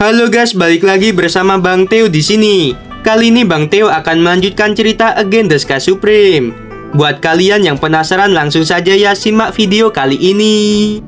Halo guys, balik lagi bersama Bang Theo di sini. Kali ini Bang Theo akan melanjutkan cerita Again the Sky Supreme. Buat kalian yang penasaran, langsung saja ya simak video kali ini.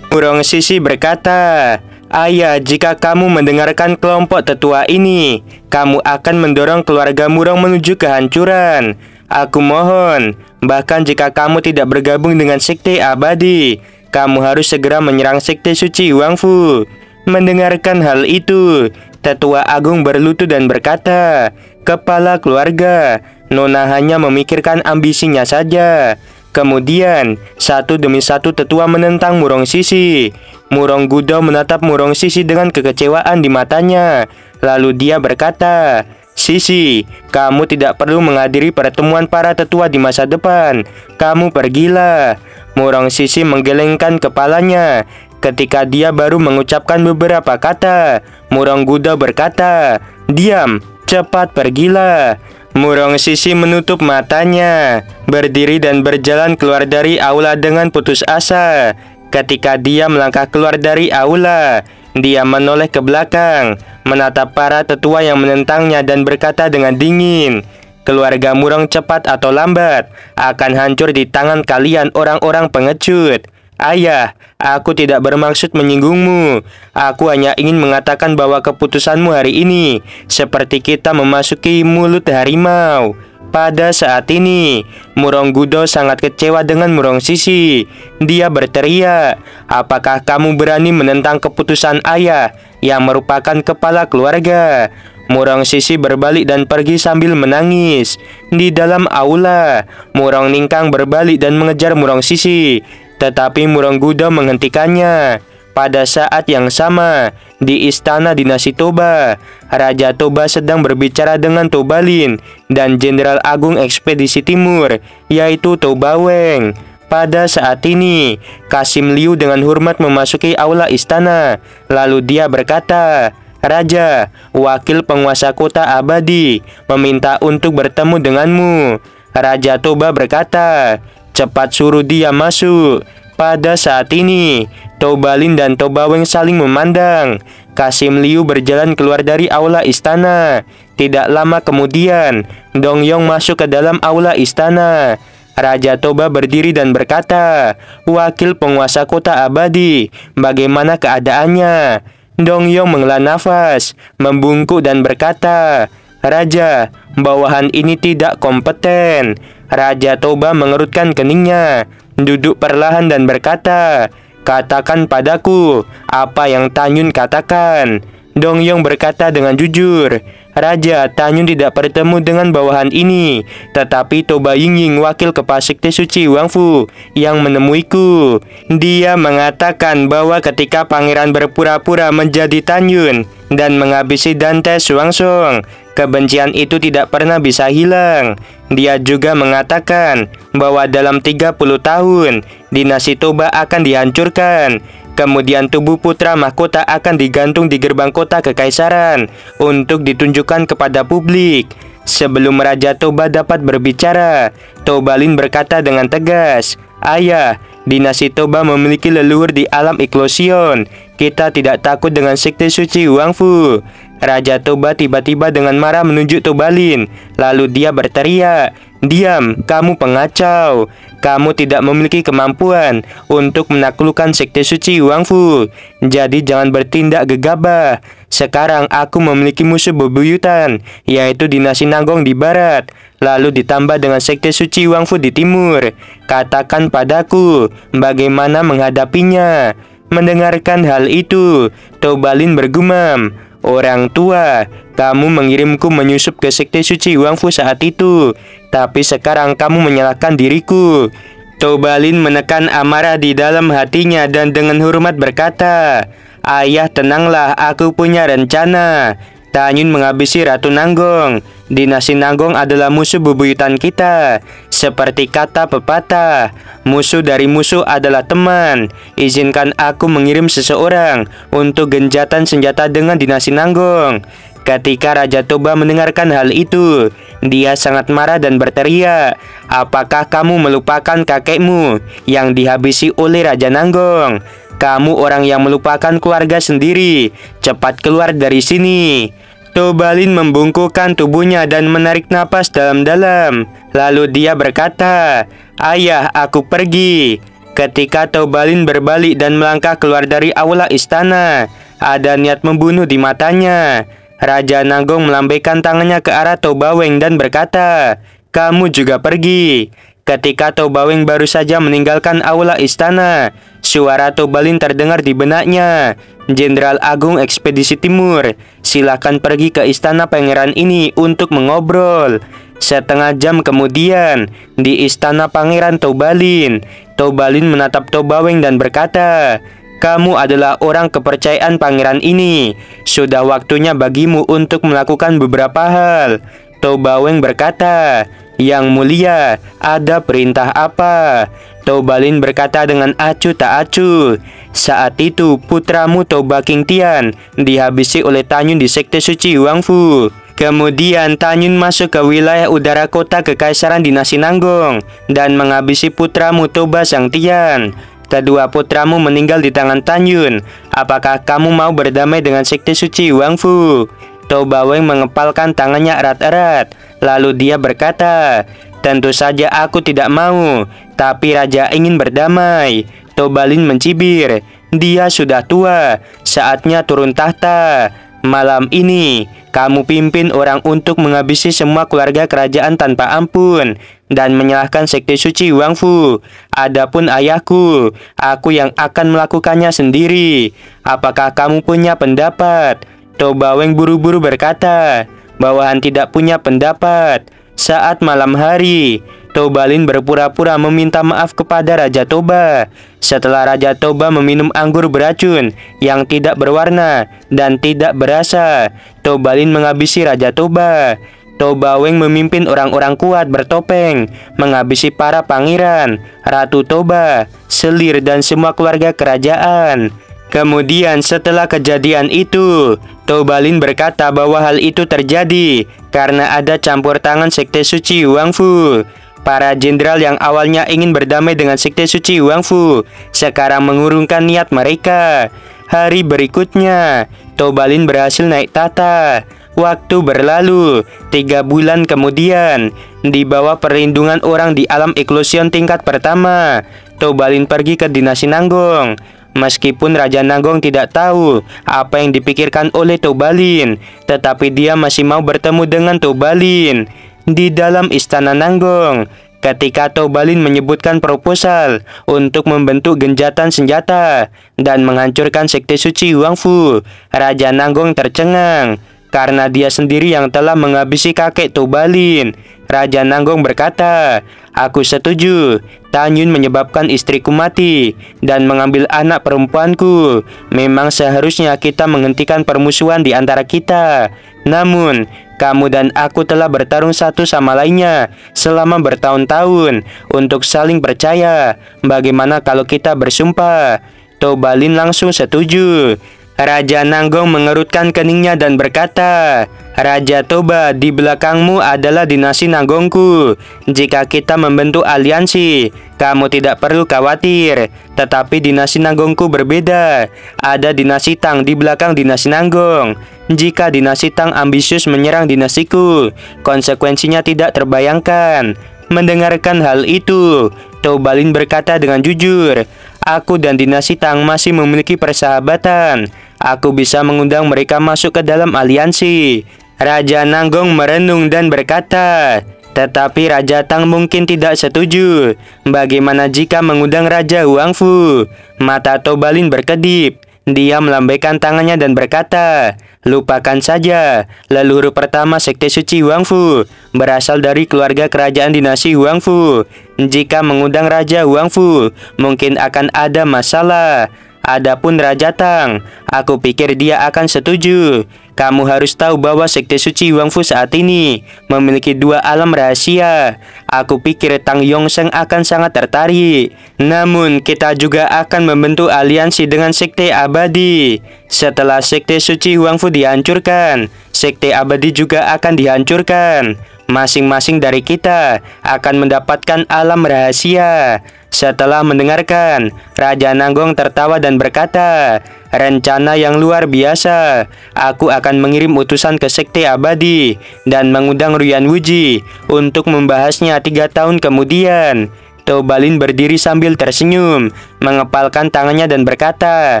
Murong Sisi berkata, "Ayah, jika kamu mendengarkan kelompok tetua ini, kamu akan mendorong keluarga Murong menuju kehancuran. Aku mohon, bahkan jika kamu tidak bergabung dengan sekte abadi, kamu harus segera menyerang sekte suci Wangfu." Mendengarkan hal itu, tetua agung berlutut dan berkata, "Kepala keluarga, Nona hanya memikirkan ambisinya saja." Kemudian, satu demi satu tetua menentang Murong Sisi. Murong Gudo menatap Murong Sisi dengan kekecewaan di matanya. Lalu dia berkata, "Sisi, kamu tidak perlu menghadiri pertemuan para tetua di masa depan. Kamu pergilah." Murong Sisi menggelengkan kepalanya. Ketika dia baru mengucapkan beberapa kata, Murong Gudo berkata, "Diam, cepat pergilah." Murong Sisi menutup matanya, berdiri dan berjalan keluar dari aula dengan putus asa. Ketika dia melangkah keluar dari aula, dia menoleh ke belakang, menatap para tetua yang menentangnya dan berkata dengan dingin, "Keluarga Murong cepat atau lambat akan hancur di tangan kalian orang-orang pengecut." "Ayah, aku tidak bermaksud menyinggungmu. Aku hanya ingin mengatakan bahwa keputusanmu hari ini seperti kita memasuki mulut harimau." Pada saat ini, Murong Gudo sangat kecewa dengan Murong Sisi. Dia berteriak, "Apakah kamu berani menentang keputusan ayah yang merupakan kepala keluarga?" Murong Sisi berbalik dan pergi sambil menangis. Di dalam aula, Murong Ningkang berbalik dan mengejar Murong Sisi, tetapi Murong Gudo menghentikannya. Pada saat yang sama, di istana dinasti Toba, Raja Toba sedang berbicara dengan Tobalin dan Jenderal Agung Ekspedisi Timur, yaitu Tobaweng. Pada saat ini, Kasim Liu dengan hormat memasuki aula istana. Lalu dia berkata, "Raja, wakil penguasa kota abadi meminta untuk bertemu denganmu." Raja Toba berkata, "Cepat suruh dia masuk." Pada saat ini, Tobalin dan Tobaweng saling memandang. Kasim Liu berjalan keluar dari aula istana. Tidak lama kemudian, Dongyong masuk ke dalam aula istana. Raja Toba berdiri dan berkata, "Wakil penguasa kota abadi, bagaimana keadaannya?" Dongyong menghela nafas, membungkuk dan berkata, "Raja, bawahan ini tidak kompeten." Raja Toba mengerutkan keningnya, duduk perlahan dan berkata, "Katakan padaku apa yang Tanyun katakan." Dongyong berkata dengan jujur, "Raja, Tanyun tidak bertemu dengan bawahan ini, tetapi Toba Yingying, wakil kepala sekte suci Wangfu, yang menemuiku. Dia mengatakan bahwa ketika pangeran berpura-pura menjadi Tanyun dan menghabisi Dante Xuanzong, kebencian itu tidak pernah bisa hilang. Dia juga mengatakan bahwa dalam 30 tahun, dinasti Toba akan dihancurkan. Kemudian tubuh putra mahkota akan digantung di gerbang kota kekaisaran untuk ditunjukkan kepada publik." Sebelum Raja Toba dapat berbicara, Tobalin berkata dengan tegas, "Ayah, dinasti Toba memiliki leluhur di alam Iklosion. Kita tidak takut dengan sekte suci Wangfu." Raja Toba tiba-tiba dengan marah menunjuk Tobalin. Lalu dia berteriak, "Diam, kamu pengacau. Kamu tidak memiliki kemampuan untuk menaklukkan sekte suci Wangfu. Jadi jangan bertindak gegabah. Sekarang aku memiliki musuh bebuyutan, yaitu dinasti Nanggong di barat, lalu ditambah dengan sekte suci Wangfu di timur. Katakan padaku bagaimana menghadapinya." Mendengarkan hal itu, Tobalin bergumam, "Orang tua, kamu mengirimku menyusup ke sekte suci Wangfu saat itu, tapi sekarang kamu menyalahkan diriku." Tobalin menekan amarah di dalam hatinya dan dengan hormat berkata, "Ayah, tenanglah, aku punya rencana. Tanyun menghabisi Ratu Nanggong. Dinasti Nanggong adalah musuh bebuyutan kita. Seperti kata pepatah, musuh dari musuh adalah teman. Izinkan aku mengirim seseorang untuk genjatan senjata dengan dinasti Nanggong." Ketika Raja Toba mendengarkan hal itu, dia sangat marah dan berteriak, "Apakah kamu melupakan kakekmu yang dihabisi oleh Raja Nanggong?" Kamu orang yang melupakan keluarga sendiri. Cepat keluar dari sini. Tobalin membungkukkan tubuhnya dan menarik napas dalam-dalam. Lalu dia berkata, "Ayah, aku pergi." Ketika Tobalin berbalik dan melangkah keluar dari aula istana, ada niat membunuh di matanya. Raja Nanggong melambaikan tangannya ke arah Tobaweng dan berkata, "Kamu juga pergi." Ketika Tobaweng baru saja meninggalkan aula istana, suara Tobalin terdengar di benaknya. "Jenderal Agung Ekspedisi Timur, silakan pergi ke istana pangeran ini untuk mengobrol." Setengah jam kemudian, di istana Pangeran Tobalin, Tobalin menatap Tobaweng dan berkata, "Kamu adalah orang kepercayaan pangeran ini. Sudah waktunya bagimu untuk melakukan beberapa hal." Tobaweng berkata, "Yang mulia, ada perintah apa?" Tobalin berkata dengan acuh tak acuh, "Saat itu putramu Toba King Tian dihabisi oleh Tanyun di Sekte Suci Wangfu. Kemudian Tanyun masuk ke wilayah udara kota Kekaisaran Dinasti Nanggong dan menghabisi putramu Toba Sang Tian. Kedua putramu meninggal di tangan Tanyun. Apakah kamu mau berdamai dengan Sekte Suci Wangfu?" Tobaweng mengepalkan tangannya erat-erat. Lalu dia berkata, "Tentu saja aku tidak mau, tapi raja ingin berdamai." Tobalin mencibir, "Dia sudah tua, saatnya turun tahta. Malam ini, kamu pimpin orang untuk menghabisi semua keluarga kerajaan tanpa ampun dan menyalahkan Sekte Suci Wangfu. Adapun ayahku, aku yang akan melakukannya sendiri. Apakah kamu punya pendapat?" Tobaweng buru-buru berkata, "Bawahan tidak punya pendapat." Saat malam hari, Tobalin berpura-pura meminta maaf kepada Raja Toba. Setelah Raja Toba meminum anggur beracun yang tidak berwarna dan tidak berasa, Tobalin menghabisi Raja Toba. Tobaweng memimpin orang-orang kuat bertopeng menghabisi para pangeran, Ratu Toba, selir dan semua keluarga kerajaan. Kemudian setelah kejadian itu, Tobalin berkata bahwa hal itu terjadi karena ada campur tangan Sekte Suci Wangfu. Para jenderal yang awalnya ingin berdamai dengan Sekte Suci Wangfu sekarang mengurungkan niat mereka. Hari berikutnya, Tobalin berhasil naik tahta. Waktu berlalu, 3 bulan kemudian, di bawah perlindungan orang di alam eklosion tingkat pertama, Tobalin pergi ke Dinasti Nanggong. Meskipun Raja Nanggong tidak tahu apa yang dipikirkan oleh Tobalin, tetapi dia masih mau bertemu dengan Tobalin. Di dalam istana Nanggong, ketika Tobalin menyebutkan proposal untuk membentuk genjatan senjata dan menghancurkan Sekte Suci Wangfu, Raja Nanggong tercengang karena dia sendiri yang telah menghabisi kakek Tobalin. Raja Nanggong berkata, "Aku setuju. Tanyun menyebabkan istriku mati dan mengambil anak perempuanku. Memang seharusnya kita menghentikan permusuhan di antara kita. Namun, kamu dan aku telah bertarung satu sama lainnya selama bertahun-tahun untuk saling percaya. Bagaimana kalau kita bersumpah?" Tobalin langsung setuju. Raja Nanggong mengerutkan keningnya dan berkata, "Raja Toba, di belakangmu adalah dinasti Nanggongku. Jika kita membentuk aliansi, kamu tidak perlu khawatir. Tetapi dinasti Nanggongku berbeda. Ada dinasti Tang di belakang dinasti Nanggong. Jika dinasti Tang ambisius menyerang dinastiku, konsekuensinya tidak terbayangkan." Mendengarkan hal itu, Tobalin berkata dengan jujur, "Aku dan dinasti Tang masih memiliki persahabatan. Aku bisa mengundang mereka masuk ke dalam aliansi." Raja Nanggong merenung dan berkata, "Tetapi Raja Tang mungkin tidak setuju. Bagaimana jika mengundang Raja Wangfu?" Mata Tobalin berkedip. Dia melambaikan tangannya dan berkata, "Lupakan saja. Leluhur pertama Sekte Suci Wangfu berasal dari keluarga kerajaan dinasti Wangfu. Jika mengundang Raja Wangfu, mungkin akan ada masalah. Adapun Raja Tang, aku pikir dia akan setuju. Kamu harus tahu bahwa Sekte Suci Wangfu saat ini memiliki 2 alam rahasia. Aku pikir Tang Yongsheng akan sangat tertarik. Namun, kita juga akan membentuk aliansi dengan Sekte Abadi. Setelah Sekte Suci Wangfu dihancurkan, Sekte Abadi juga akan dihancurkan. Masing-masing dari kita akan mendapatkan alam rahasia. Setelah mendengarkan, Raja Nanggong tertawa dan berkata, "Rencana yang luar biasa. Aku akan mengirim utusan ke Sekte Abadi dan mengundang Ruyan Wuji untuk membahasnya 3 tahun kemudian." Tobalin berdiri sambil tersenyum, mengepalkan tangannya dan berkata,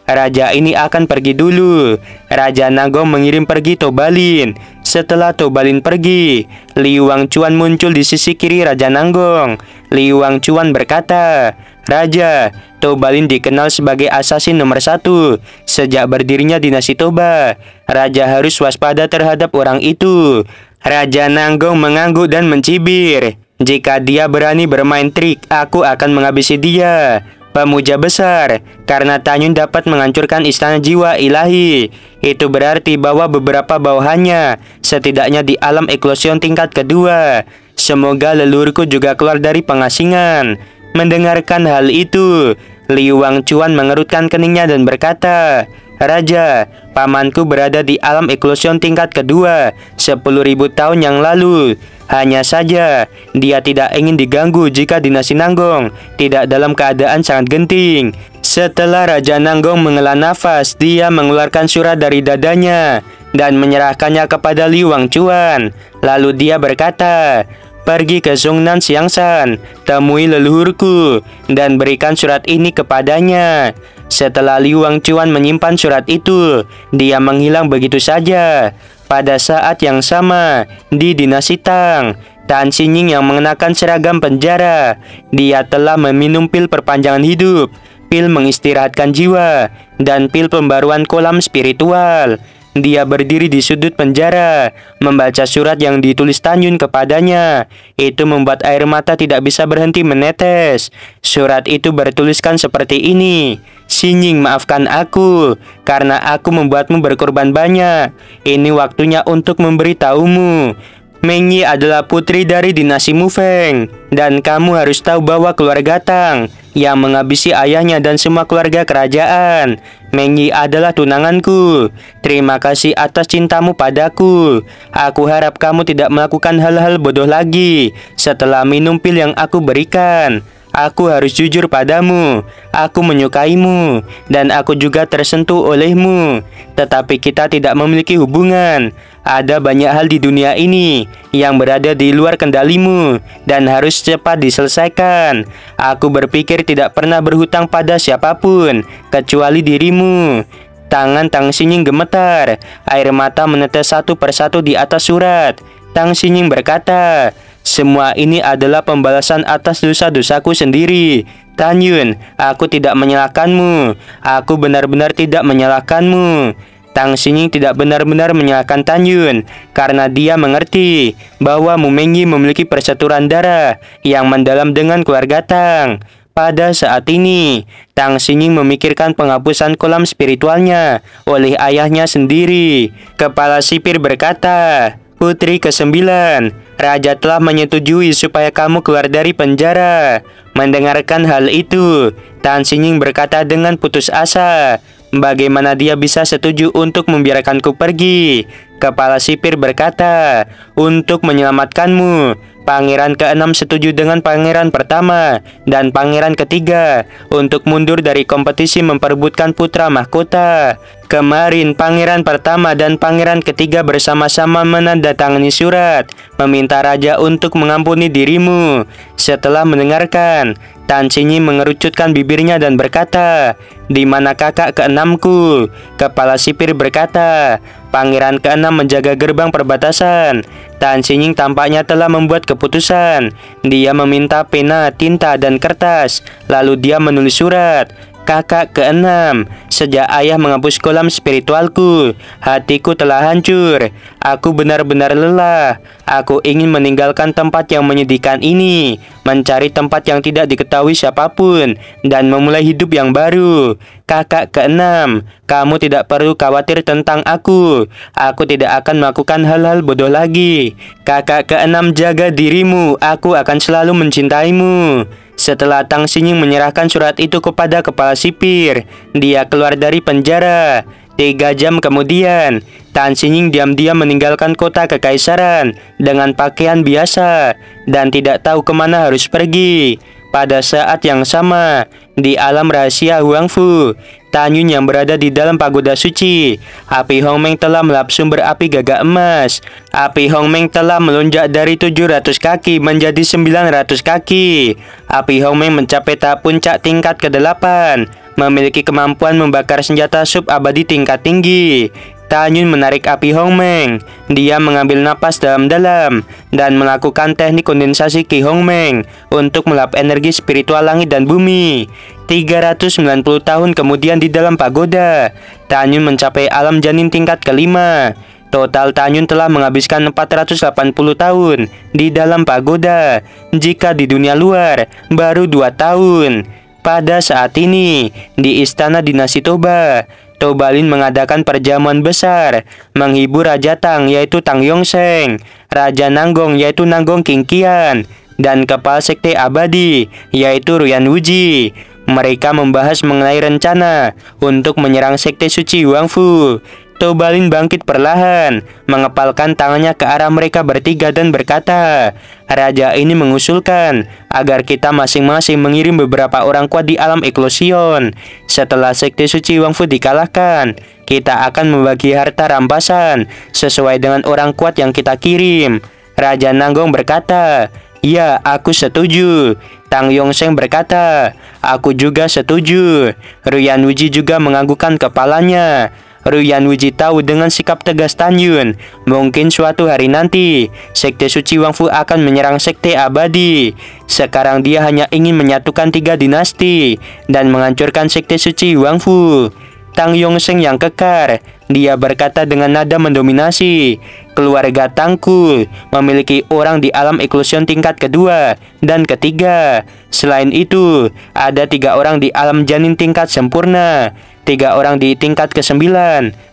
"Raja ini akan pergi dulu." Raja Nanggong mengirim pergi Tobalin. Setelah Tobalin pergi, Li Wangchuan muncul di sisi kiri Raja Nanggong. Li Wangchuan berkata, "Raja, Tobalin dikenal sebagai asasin nomor 1 sejak berdirinya dinasti Toba. Raja harus waspada terhadap orang itu." Raja Nanggong mengangguk dan mencibir. "Jika dia berani bermain trik, aku akan menghabisi dia." Pemuja besar, karena Tanyun dapat menghancurkan istana jiwa ilahi. Itu berarti bahwa beberapa bawahannya, setidaknya di alam eklosion tingkat kedua. Semoga leluhurku juga keluar dari pengasingan. Mendengarkan hal itu, Li Wangchuan mengerutkan keningnya dan berkata, "Raja, pamanku berada di alam eklosion tingkat kedua 10.000 tahun yang lalu. Hanya saja, dia tidak ingin diganggu jika dinasti Nanggong tidak dalam keadaan sangat genting." Setelah Raja Nanggong menghela nafas, dia mengeluarkan surat dari dadanya dan menyerahkannya kepada Li Wangchuan. Lalu dia berkata, "Pergi ke Zhongnan Xiangshan, temui leluhurku, dan berikan surat ini kepadanya." Setelah Li Wangchuan menyimpan surat itu, dia menghilang begitu saja. Pada saat yang sama, di dinasti Tang, Tan Xingning yang mengenakan seragam penjara, dia telah meminum pil perpanjangan hidup, pil mengistirahatkan jiwa, dan pil pembaruan kolam spiritual. Dia berdiri di sudut penjara, membaca surat yang ditulis Tanyun kepadanya. Itu membuat air mata tidak bisa berhenti menetes. Surat itu bertuliskan seperti ini, "Xingning, maafkan aku, karena aku membuatmu berkorban banyak. Ini waktunya untuk memberitahumu. Mengyi adalah putri dari dinasti Mufeng, dan kamu harus tahu bahwa keluarga Tang yang menghabisi ayahnya dan semua keluarga kerajaan. Mengyi adalah tunanganku. Terima kasih atas cintamu padaku. Aku harap kamu tidak melakukan hal-hal bodoh lagi setelah minum pil yang aku berikan. Aku harus jujur padamu. Aku menyukaimu, dan aku juga tersentuh olehmu. Tetapi kita tidak memiliki hubungan. Ada banyak hal di dunia ini yang berada di luar kendalimu dan harus cepat diselesaikan. Aku berpikir tidak pernah berhutang pada siapapun kecuali dirimu." Tangan Tang Xingning gemetar. Air mata menetes satu persatu di atas surat. Tang Xingning berkata, "Semua ini adalah pembalasan atas dosa-dosaku sendiri. Tanyun, aku tidak menyalahkanmu. Aku benar-benar tidak menyalahkanmu." Tang Xingning tidak benar-benar menyalahkan Tanyun karena dia mengerti bahwa Mu Mengyi memiliki persetujuan darah yang mendalam dengan keluarga Tang. Pada saat ini, Tang Xingning memikirkan penghapusan kolam spiritualnya oleh ayahnya sendiri. Kepala sipir berkata, "Putri ke-9, Raja telah menyetujui supaya kamu keluar dari penjara." Mendengarkan hal itu, Tan Xingning berkata dengan putus asa, "Bagaimana dia bisa setuju untuk membiarkanku pergi?" Kepala sipir berkata, "Untuk menyelamatkanmu, Pangeran ke-6 setuju dengan Pangeran pertama dan Pangeran ketiga untuk mundur dari kompetisi memperebutkan putra mahkota. Kemarin Pangeran pertama dan Pangeran ketiga bersama-sama menandatangani surat meminta Raja untuk mengampuni dirimu." Setelah mendengarkan, Tan Xingning mengerucutkan bibirnya dan berkata, "Di mana kakak ke-6ku?" Kepala sipir berkata, "Pangeran ke-6 menjaga gerbang perbatasan." Tan Xingning tampaknya telah membuat keputusan. Dia meminta pena, tinta, dan kertas. Lalu dia menulis surat. "Kakak ke-6, sejak ayah menghapus kolam spiritualku, hatiku telah hancur. Aku benar-benar lelah. Aku ingin meninggalkan tempat yang menyedihkan ini, mencari tempat yang tidak diketahui siapapun, dan memulai hidup yang baru. Kakak ke-6, kamu tidak perlu khawatir tentang aku. Aku tidak akan melakukan hal-hal bodoh lagi. Kakak ke-6, jaga dirimu. Aku akan selalu mencintaimu." Setelah Tang Xingning menyerahkan surat itu kepada kepala sipir, dia keluar dari penjara. 3 jam kemudian, Tan Xingning diam-diam meninggalkan kota kekaisaran dengan pakaian biasa dan tidak tahu kemana harus pergi. Pada saat yang sama, di alam rahasia Huangfu, Tan Yun yang berada di dalam pagoda suci, api Hongmeng telah melap sumber api gagak emas. Api Hongmeng telah melonjak dari 700 kaki menjadi 900 kaki. Api Hongmeng mencapai tahap puncak tingkat ke-8, memiliki kemampuan membakar senjata sub-abadi tingkat tinggi. Tan Yun menarik api Hongmeng. Dia mengambil napas dalam-dalam dan melakukan teknik kondensasi Ki Hongmeng untuk melap energi spiritual langit dan bumi. 390 tahun kemudian di dalam pagoda, Tan Yun mencapai alam janin tingkat kelima. Total Tan Yun telah menghabiskan 480 tahun di dalam pagoda, jika di dunia luar baru 2 tahun. Pada saat ini, di istana dinasti Toba, Tobalin mengadakan perjamuan besar, menghibur Raja Tang yaitu Tang Yongsheng, Raja Nanggong yaitu Nanggong Qingqian, dan Kepala Sekte Abadi yaitu Ruyan Wuji. Mereka membahas mengenai rencana untuk menyerang Sekte Suci Huangfu. Tobalin bangkit perlahan, mengepalkan tangannya ke arah mereka bertiga dan berkata, "Raja ini mengusulkan agar kita masing-masing mengirim beberapa orang kuat di alam eklosion. Setelah Sekte Suci Huangfu dikalahkan, kita akan membagi harta rampasan sesuai dengan orang kuat yang kita kirim." Raja Nanggong berkata, "Ya, aku setuju." Tang Yongsheng berkata, "Aku juga setuju." Ruyan Wuji juga menganggukkan kepalanya. Ruyan Wuji tahu dengan sikap tegas Tan Yun, mungkin suatu hari nanti Sekte Suci Huangfu akan menyerang Sekte Abadi. Sekarang dia hanya ingin menyatukan 3 dinasti dan menghancurkan Sekte Suci Huangfu. Tang Yongsheng yang kekar, dia berkata dengan nada mendominasi, "Keluarga Tangku memiliki orang di alam eklosion tingkat kedua dan ketiga. Selain itu, ada 3 orang di alam janin tingkat sempurna, 3 orang di tingkat ke-9,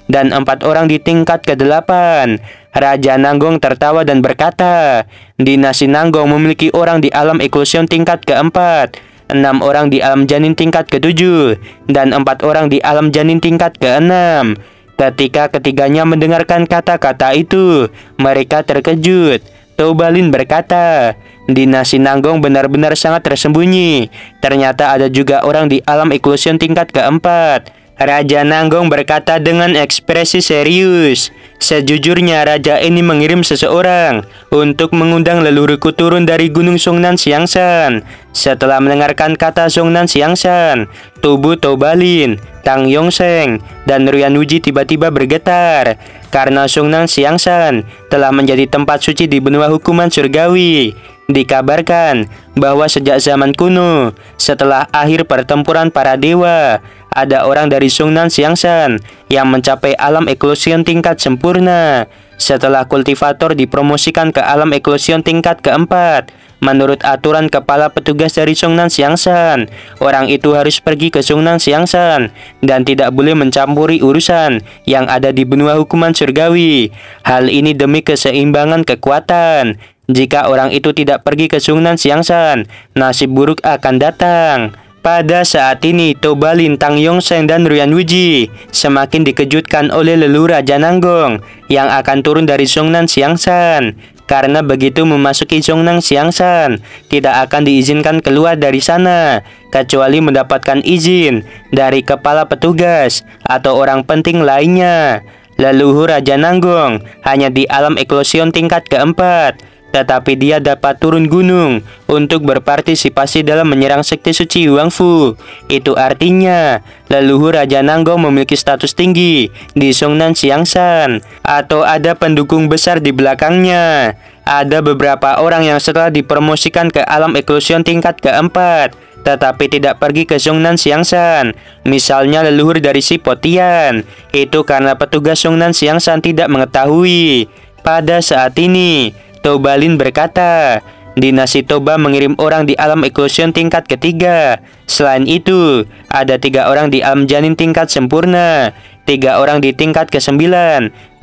dan 4 orang di tingkat ke-8. Raja Nanggong tertawa dan berkata, "Dinasti Nanggong memiliki orang di alam eklosion tingkat ke-4, 6 orang di alam janin tingkat ke-7, dan 4 orang di alam janin tingkat ke-6. Ketika ketiganya mendengarkan kata-kata itu, mereka terkejut. Tobalin berkata, "Dinasti Nanggong benar-benar sangat tersembunyi. Ternyata ada juga orang di alam eklosion tingkat ke-4. Raja Nanggong berkata dengan ekspresi serius, "Sejujurnya raja ini mengirim seseorang untuk mengundang leluhurku turun dari Gunung Songnan Xiangshan." Setelah mendengarkan kata Songnan Xiangshan, tubuh Tobalin, Tang Yongsheng, dan Ruyan Wuji tiba-tiba bergetar, karena Songnan Xiangshan telah menjadi tempat suci di benua hukuman surgawi. Dikabarkan bahwa sejak zaman kuno, setelah akhir pertempuran para dewa, ada orang dari Songnan Xiangshan yang mencapai alam eklosion tingkat sempurna. Setelah kultivator dipromosikan ke alam eklosion tingkat keempat, menurut aturan kepala petugas dari Songnan Xiangshan, orang itu harus pergi ke Songnan Xiangshan dan tidak boleh mencampuri urusan yang ada di benua hukuman surgawi. Hal ini demi keseimbangan kekuatan. Jika orang itu tidak pergi ke Songnan Xiangshan, nasib buruk akan datang. Pada saat ini, Tobalin, Tang Yongsheng, dan Ruyan Wuji semakin dikejutkan oleh leluhur Raja Nanggong yang akan turun dari Songnan Xiangshan. Karena begitu memasuki Songnan Xiangshan, tidak akan diizinkan keluar dari sana, kecuali mendapatkan izin dari kepala petugas atau orang penting lainnya. Leluhur Raja Nanggong hanya di alam eklosion tingkat keempat, tetapi dia dapat turun gunung untuk berpartisipasi dalam menyerang Sekte Suci Huangfu. Itu artinya, leluhur Raja Nanggong memiliki status tinggi di Songnan Xiangshan, atau ada pendukung besar di belakangnya. Ada beberapa orang yang setelah dipromosikan ke alam eklosion tingkat keempat, tetapi tidak pergi ke Songnan Xiangshan. Misalnya leluhur dari si Potian. Itu karena petugas Songnan Xiangshan tidak mengetahui. Pada saat ini, Tobalin berkata, "Dinasti Toba mengirim orang di alam eklosion tingkat ketiga. Selain itu, ada 3 orang di alam janin tingkat sempurna, 3 orang di tingkat ke-9,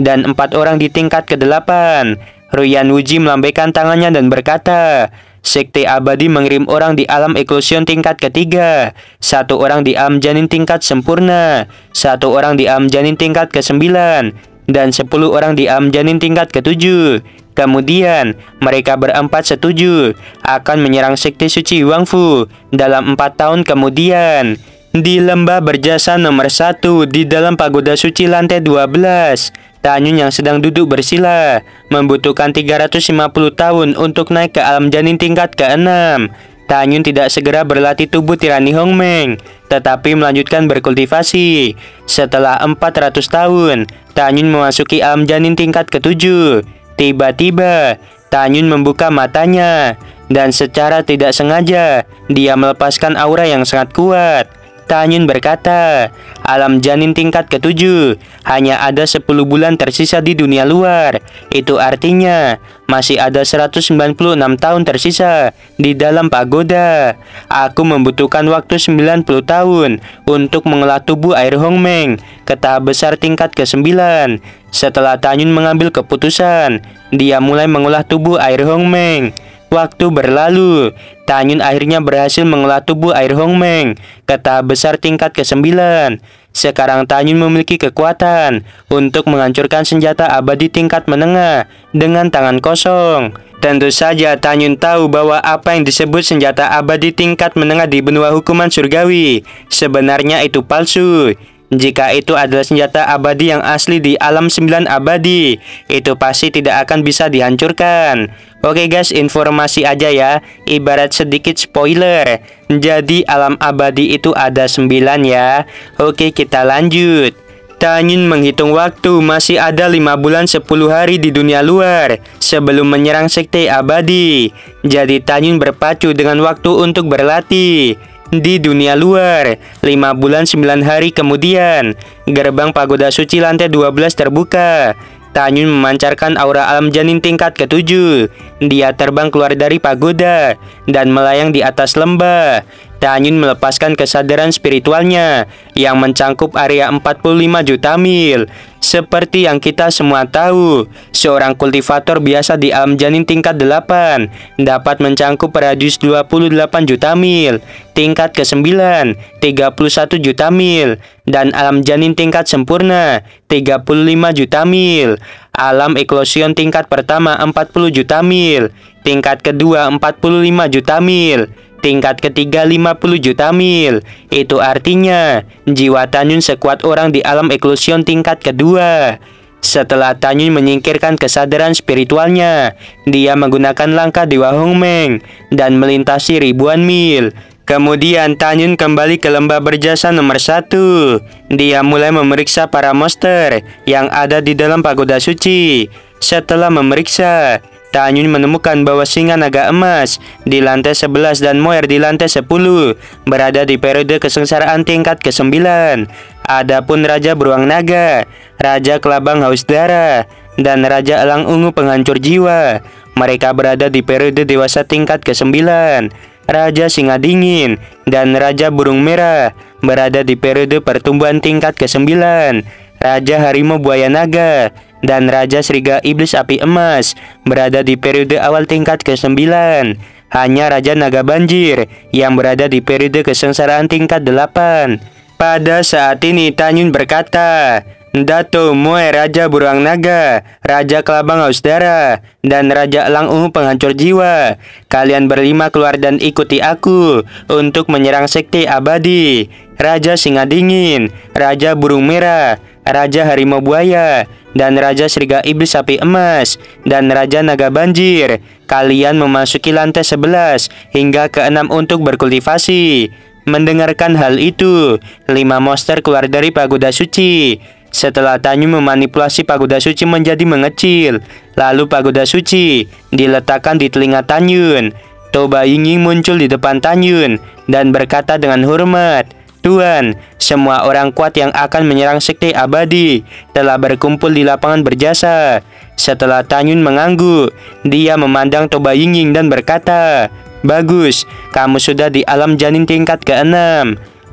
dan 4 orang di tingkat ke-8. Ruyan Wuji melambaikan tangannya dan berkata, "Sekte Abadi mengirim orang di alam eklosion tingkat ketiga, 1 orang di alam janin tingkat sempurna, 1 orang di alam janin tingkat ke-9, dan 10 orang di alam janin tingkat ke-7. Kemudian, mereka berempat setuju akan menyerang sekte suci Wangfu dalam 4 tahun kemudian. Di lembah berjasa nomor 1 di dalam pagoda suci lantai 12, Tanyun yang sedang duduk bersila membutuhkan 350 tahun untuk naik ke alam janin tingkat ke-6. Tanyun tidak segera berlatih tubuh tirani Hongmeng, tetapi melanjutkan berkultivasi. Setelah 400 tahun, Tanyun memasuki alam janin tingkat ke-7. Tiba-tiba, Tanyun membuka matanya, dan secara tidak sengaja, dia melepaskan aura yang sangat kuat. Tanyun berkata, alam janin tingkat ke-7 hanya ada 10 bulan tersisa di dunia luar. Itu artinya masih ada 196 tahun tersisa di dalam pagoda. Aku membutuhkan waktu 90 tahun untuk mengolah tubuh air Hongmeng ke tahap besar tingkat ke-9. Setelah Tanyun mengambil keputusan, dia mulai mengolah tubuh air Hongmeng. Waktu berlalu, Tanyun akhirnya berhasil mengolah tubuh air Hongmeng ke tahap besar tingkat ke-9. Sekarang Tanyun memiliki kekuatan untuk menghancurkan senjata abadi tingkat menengah dengan tangan kosong. Tentu saja Tanyun tahu bahwa apa yang disebut senjata abadi tingkat menengah di benua hukuman surgawi sebenarnya itu palsu. Jika itu adalah senjata abadi yang asli di alam 9 abadi, itu pasti tidak akan bisa dihancurkan. Oke guys, informasi aja ya, ibarat sedikit spoiler. Jadi alam abadi itu ada 9 ya. Oke, kita lanjut. Tanyun menghitung waktu, masih ada 5 bulan 10 hari di dunia luar sebelum menyerang sekte abadi. Jadi Tanyun berpacu dengan waktu untuk berlatih. Di dunia luar, 5 bulan 9 hari kemudian, gerbang pagoda suci lantai 12 terbuka. Tanyun memancarkan aura alam janin tingkat ke-7. Dia terbang keluar dari pagoda dan melayang di atas lembah. Tanyun melepaskan kesadaran spiritualnya yang mencangkup area 45 juta mil. Seperti yang kita semua tahu, seorang kultivator biasa di alam janin tingkat 8 dapat mencangkup radius 28 juta mil, tingkat ke-9 31 juta mil, dan alam janin tingkat sempurna 35 juta mil. Alam eklosion tingkat pertama 40 juta mil, tingkat kedua 45 juta mil, tingkat ketiga 50 juta mil. Itu artinya jiwa Tanyun sekuat orang di alam eklosion tingkat kedua. Setelah Tanyun menyingkirkan kesadaran spiritualnya, dia menggunakan langkah Dewa Hongmeng dan melintasi ribuan mil. Kemudian Tanyun kembali ke lembah berjasa nomor 1. Dia mulai memeriksa para monster yang ada di dalam pagoda suci. Setelah memeriksa, Tanyun menemukan bahwa singa naga emas di lantai 11 dan Moer di lantai 10 berada di periode kesengsaraan tingkat ke-9. Adapun Raja Beruang Naga, Raja Kelabang Haus Darah, dan Raja Elang Ungu Penghancur Jiwa, mereka berada di periode dewasa tingkat ke-9. Raja Singa Dingin dan Raja Burung Merah berada di periode pertumbuhan tingkat ke-9. Raja Harimau Buaya Naga dan Raja Serigala Iblis Api Emas berada di periode awal tingkat ke-9. Hanya Raja Naga Banjir yang berada di periode kesengsaraan tingkat 8. Pada saat ini Tanyun berkata, Dato Moe Raja Beruang Naga, Raja Kelabang Haus Darah, dan Raja Elang Ungu Penghancur Jiwa, kalian berlima keluar dan ikuti aku untuk menyerang sekte abadi. Raja Singa Dingin, Raja Burung Merah, Raja Harimau Buaya, dan Raja Serigala Iblis Api Emas, dan Raja Naga Banjir, kalian memasuki lantai 11 hingga ke-6 untuk berkultivasi. Mendengarkan hal itu, 5 monster keluar dari pagoda suci. Setelah Tanyun memanipulasi pagoda suci menjadi mengecil, lalu pagoda suci diletakkan di telinga Tanyun. Toba Yingying muncul di depan Tanyun dan berkata dengan hormat, Tuan, semua orang kuat yang akan menyerang sekte abadi telah berkumpul di lapangan berjasa. Setelah Tanyun mengangguk, dia memandang Toba Yingying dan berkata, Bagus, kamu sudah di alam janin tingkat ke-6.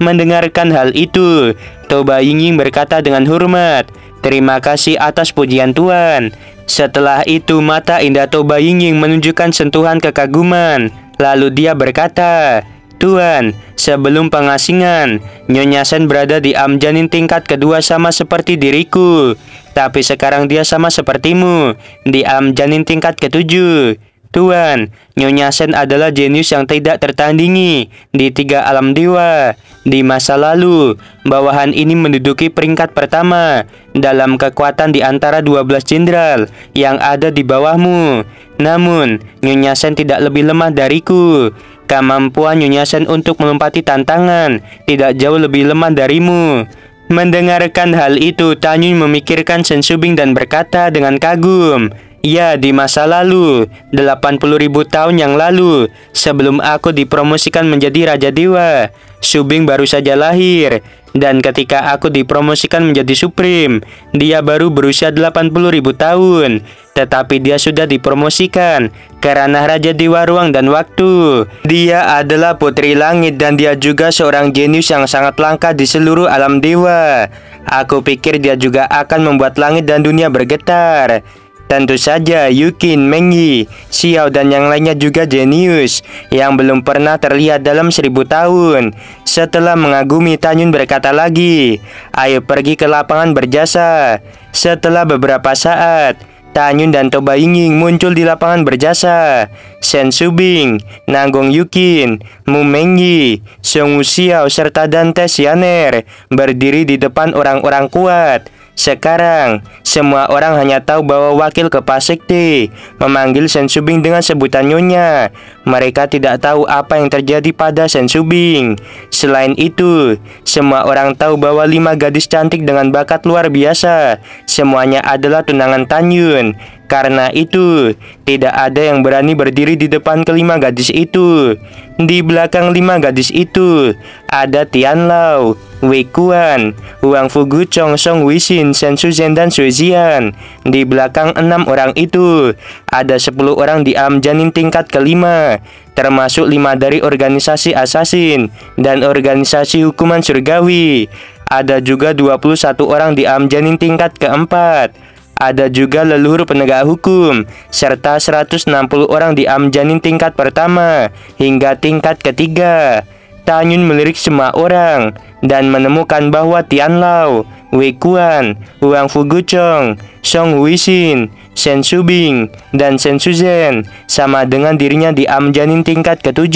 Mendengarkan hal itu, Toba Yingying berkata dengan hormat, Terima kasih atas pujian Tuan. Setelah itu mata indah Toba Yingying menunjukkan sentuhan kekaguman. Lalu dia berkata, Tuan, sebelum pengasingan, Nyonya Sen berada di alam janin tingkat kedua sama seperti diriku. Tapi sekarang dia sama sepertimu di alam janin tingkat ke-7. Tuan, Nyonya Sen adalah jenius yang tidak tertandingi di 3 alam dewa. Di masa lalu, bawahan ini menduduki peringkat pertama dalam kekuatan di antara 12 jenderal yang ada di bawahmu. Namun, Nyonya Sen tidak lebih lemah dariku. Kemampuan Nyonya Sen untuk melompati tantangan tidak jauh lebih lemah darimu. Mendengarkan hal itu, Tanyun memikirkan Sen Subing dan berkata dengan kagum, "Ya, di masa lalu, 80.000 tahun yang lalu, sebelum aku dipromosikan menjadi Raja Dewa, Subing baru saja lahir. Dan ketika aku dipromosikan menjadi Supreme, dia baru berusia 80.000 tahun. Tetapi dia sudah dipromosikan ke ranah Raja Dewa Ruang dan Waktu. Dia adalah Putri Langit dan dia juga seorang jenius yang sangat langka di seluruh alam dewa. Aku pikir dia juga akan membuat langit dan dunia bergetar. Tentu saja Yukin, Mengyi, Xiao dan yang lainnya juga jenius yang belum pernah terlihat dalam 1000 tahun. Setelah mengagumi, Tanyun berkata lagi, "Ayo pergi ke lapangan berjasa." Setelah beberapa saat, Tanyun dan Toba Yingying muncul di lapangan berjasa. Sen Subing, Nanggong Yukin, Mu Mengyi, Song Xiao serta Dante Xianer berdiri di depan orang-orang kuat. Sekarang, semua orang hanya tahu bahwa wakil Kepala Sekte memanggil Sen Subing dengan sebutan Nyonya. Mereka tidak tahu apa yang terjadi pada Sen Subing. Selain itu, semua orang tahu bahwa 5 gadis cantik dengan bakat luar biasa semuanya adalah tunangan Tanyun. Karena itu, tidak ada yang berani berdiri di depan kelima gadis itu. Di belakang 5 gadis itu, ada Tianlao, Wei Kuan, Huang Fuguchong, Song Wixin, Shen Shuzhen, dan Sui Zian. Di belakang 6 orang itu, ada 10 orang di alam janin tingkat kelima, termasuk 5 dari organisasi Assassin dan organisasi hukuman surgawi. Ada juga 21 orang di alam janin tingkat keempat. Ada juga leluhur penegak hukum, serta 160 orang di alam janin tingkat pertama hingga tingkat ketiga. Tanyun melirik semua orang dan menemukan bahwa Tianlao, Wei Kuan, Huang Fuguchong, Song Wixin, Sen Subing, dan Sen Shuzhen sama dengan dirinya di alam janin tingkat ke-7.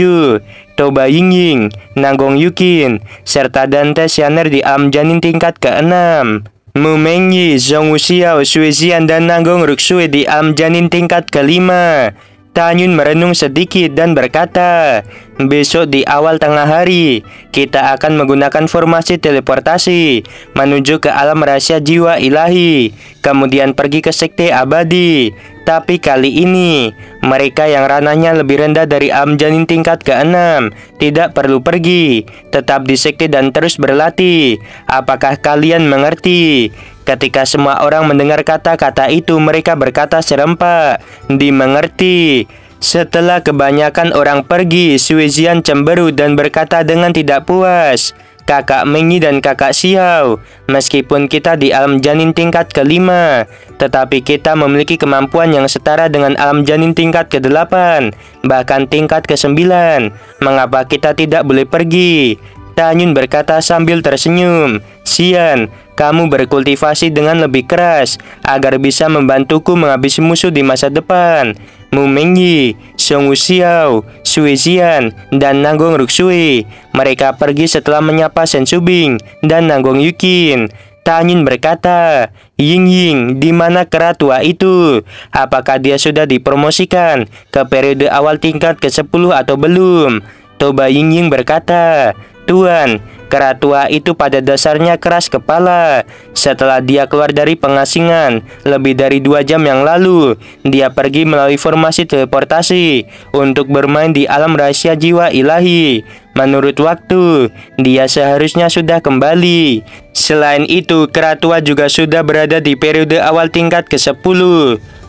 Toba Yingying, Nanggong Yukin, serta Dante Xianer di alam janin tingkat ke-6. Mu Mengyi, Zhong Xiao, Sui Zian, dan Nanggong Ruksui di alam janin tingkat kelima. Tanyun merenung sedikit dan berkata, "Besok di awal tengah hari, kita akan menggunakan formasi teleportasi menuju ke alam rahasia jiwa ilahi, kemudian pergi ke sekte abadi. Tapi kali ini, mereka yang ranahnya lebih rendah dari alam janin tingkat ke-6 tidak perlu pergi, tetap di sekte dan terus berlatih. Apakah kalian mengerti?" Ketika semua orang mendengar kata-kata itu, mereka berkata serempak, "Dimengerti." Setelah kebanyakan orang pergi, Sui Zian cemberut dan berkata dengan tidak puas, "Kakak Mengyi dan kakak Xiao, meskipun kita di alam janin tingkat kelima, tetapi kita memiliki kemampuan yang setara dengan alam janin tingkat ke-8, bahkan tingkat ke-9. Mengapa kita tidak boleh pergi?" Tanyun berkata sambil tersenyum, "Xian, kamu berkultivasi dengan lebih keras agar bisa membantuku menghabisi musuh di masa depan." Mu Mengyi, Song Xiao, Sui Zian, dan Nanggong Ruksui mereka pergi setelah menyapa Sen Subing dan Nanggong Yukin. Tanyun berkata, "Yingying, di mana kera tua itu? Apakah dia sudah dipromosikan ke periode awal tingkat ke-10 atau belum?" Toba Yingying berkata, "Tuan, kera tua itu pada dasarnya keras kepala. Setelah dia keluar dari pengasingan lebih dari 2 jam yang lalu, dia pergi melalui formasi teleportasi untuk bermain di alam rahasia jiwa ilahi. Menurut waktu, dia seharusnya sudah kembali. Selain itu, kera tua juga sudah berada di periode awal tingkat ke-10.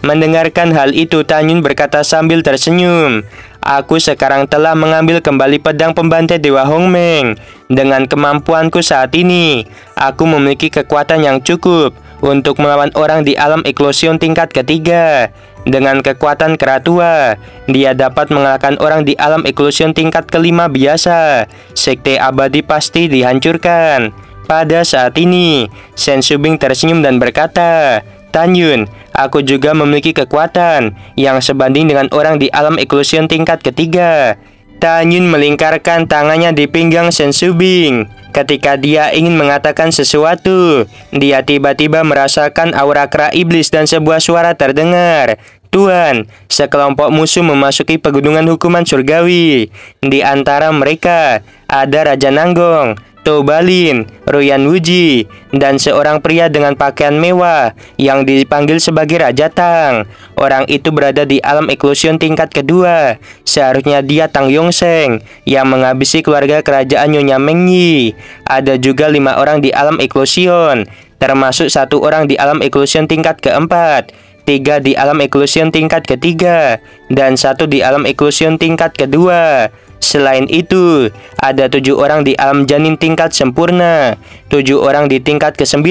Mendengarkan hal itu, Tanyun berkata sambil tersenyum, "Aku sekarang telah mengambil kembali pedang pembantai Dewa Hongmeng. Dengan kemampuanku saat ini, aku memiliki kekuatan yang cukup untuk melawan orang di alam eklosion tingkat ketiga. Dengan kekuatan kera tua, dia dapat mengalahkan orang di alam eklosion tingkat kelima biasa. Sekte abadi pasti dihancurkan." Pada saat ini, Shen Subing tersenyum dan berkata, Tanyun, aku juga memiliki kekuatan yang sebanding dengan orang di alam eklusion tingkat ketiga. Tanyun melingkarkan tangannya di pinggang Shen Subing. Ketika dia ingin mengatakan sesuatu, dia tiba-tiba merasakan aura kera iblis dan sebuah suara terdengar. Tuan, sekelompok musuh memasuki pegunungan hukuman surgawi. Di antara mereka ada Raja Nanggong, Tobalin, Royan Wuji, dan seorang pria dengan pakaian mewah yang dipanggil sebagai Raja Tang. Orang itu berada di alam eklusion tingkat kedua. Seharusnya dia Tang Yongsheng yang menghabisi keluarga kerajaan Nyonya Mengyi. Ada juga 5 orang di alam eklusion, termasuk 1 orang di alam eklusion tingkat keempat, 3 di alam eklusion tingkat ketiga, dan 1 di alam eklusion tingkat kedua. Selain itu, ada 7 orang di alam janin tingkat sempurna, 7 orang di tingkat ke-9,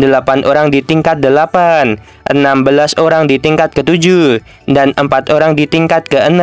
8 orang di tingkat 8, 16 orang di tingkat ke-7, dan 4 orang di tingkat ke-6.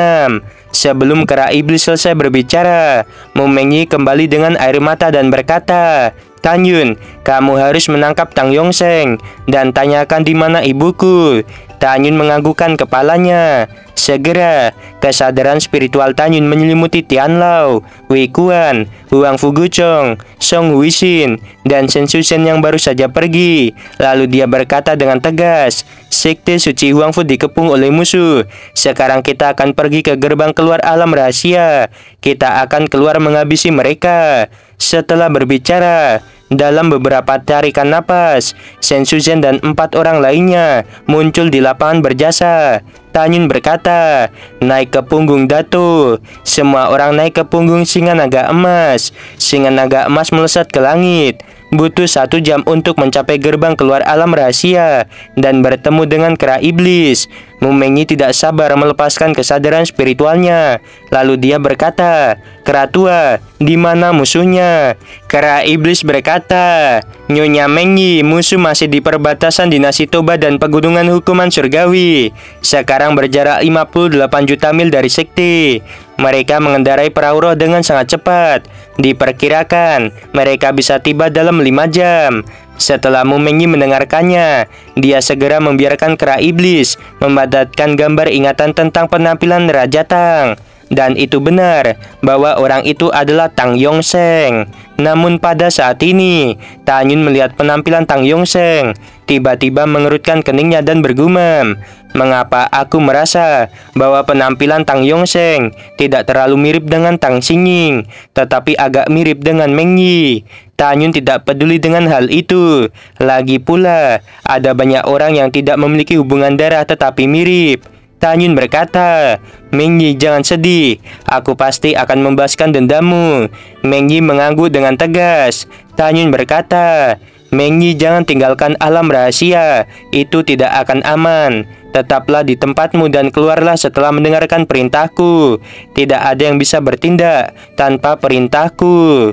Sebelum kera iblis selesai berbicara, Mu Mengyi kembali dengan air mata dan berkata, Tanyun, kamu harus menangkap Tang Yongsheng dan tanyakan di mana ibuku. Tanyun menganggukkan kepalanya. Segera, kesadaran spiritual Tanyun menyelimuti Tianlao, Wei Kuan, Huang Fuguchong, Song Huixin, dan Shen Shushen yang baru saja pergi. Lalu dia berkata dengan tegas, Sekte suci Huangfu dikepung oleh musuh. Sekarang kita akan pergi ke gerbang keluar alam rahasia. Kita akan keluar menghabisi mereka. Setelah berbicara, dalam beberapa tarikan napas, Shen Shushen dan 4 orang lainnya muncul di lapangan berjasa. Tanyun berkata, naik ke punggung Dato. Semua orang naik ke punggung singa naga emas. Singa naga emas melesat ke langit. Butuh 1 jam untuk mencapai gerbang keluar alam rahasia dan bertemu dengan kera iblis. Mu Mengyi tidak sabar melepaskan kesadaran spiritualnya. Lalu dia berkata, Kera tua, di mana musuhnya? Kera iblis berkata, Nyonya Mengyi, musuh masih di perbatasan dinasti Toba dan pegunungan hukuman surgawi. Sekarang berjarak 58 juta mil dari sekte. Mereka mengendarai perahu roh dengan sangat cepat. Diperkirakan mereka bisa tiba dalam 5 jam. Setelah Mu Mengyi mendengarkannya, dia segera membiarkan kera iblis membadatkan gambar ingatan tentang penampilan Raja Tang. Dan itu benar bahwa orang itu adalah Tang Yongsheng. Namun pada saat ini, Tanyun melihat penampilan Tang Yongsheng, tiba-tiba mengerutkan keningnya dan bergumam, mengapa aku merasa bahwa penampilan Tang Yongsheng tidak terlalu mirip dengan Tang Xingning, tetapi agak mirip dengan Mengyi. Tanyun tidak peduli dengan hal itu. Lagi pula, ada banyak orang yang tidak memiliki hubungan darah tetapi mirip. Tanyun berkata, Mengyi, jangan sedih. Aku pasti akan membahaskan dendammu. Mengyi mengangguk dengan tegas. Tanyun berkata, Mengyi, jangan tinggalkan alam rahasia. Itu tidak akan aman. Tetaplah di tempatmu dan keluarlah setelah mendengarkan perintahku. Tidak ada yang bisa bertindak tanpa perintahku.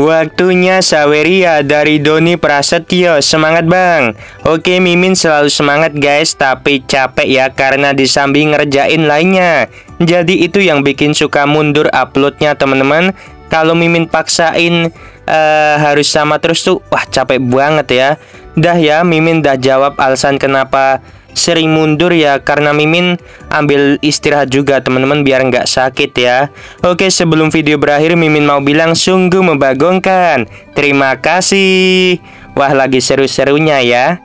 Waktunya Saweria dari Doni Prasetyo. Semangat bang. Oke, Mimin selalu semangat guys, tapi capek ya karena disambi ngerjain lainnya. Jadi itu yang bikin suka mundur uploadnya teman-teman. Kalau Mimin paksain harus sama terus tuh, wah capek banget ya. Dah ya, Mimin dah jawab alasan kenapa sering mundur ya, karena Mimin ambil istirahat juga teman-teman biar nggak sakit ya. Oke, sebelum video berakhir Mimin mau bilang sungguh membagongkan. Terima kasih. Wah, lagi seru-serunya ya.